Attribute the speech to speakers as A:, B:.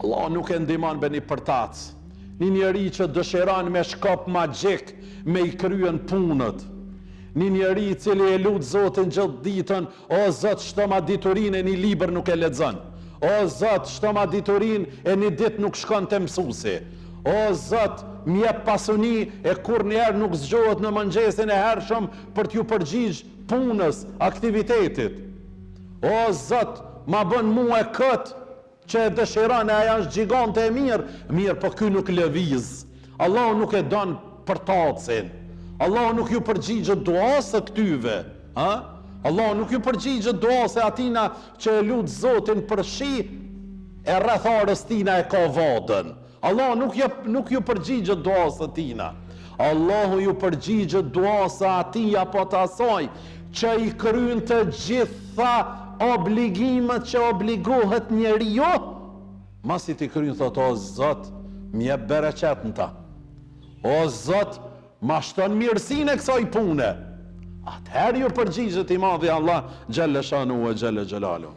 A: Allah nuk e ndihmon be një përtac. Një njeri që dëshiron me shkop magjik me i kryen punët. Një njeri cili e lut Zotin gjithë ditën, o Zot, shto ma diturin e një libër nuk e lexon. O Zot, shto ma diturin e një dit nuk shkon të mësuesi. O Zot, mjep pasuni e kur njerë nuk zgjohet në mëngjesin e hershëm për t'ju përgjigj punës, aktivitetit. O Zot, ma bën mua këtë që e dëshiron e aja është gjigante e mirë, po ky nuk lëviz. Allah nuk e don përtacin. Allah nuk ju përgjigjet duas së këtyve. Allah nuk ju përgjigjet duas e atina që e lut Zotin për shi, e rretharës tina e ka vadën. Allah nuk ju përgjigjet duas së tina. Allahu ju përgjigjet duas së atij apo të asaj që i kryen të gjitha obligimet që obligohet njeriu, masi t'i kryen thot, o Zot, m'jep bereqet në ta. O Zot, ma shton mirësinë e kësaj pune. Atëherë ju përgjigjet i madhi Allah xhalla shanu wa xhalla xhelalu.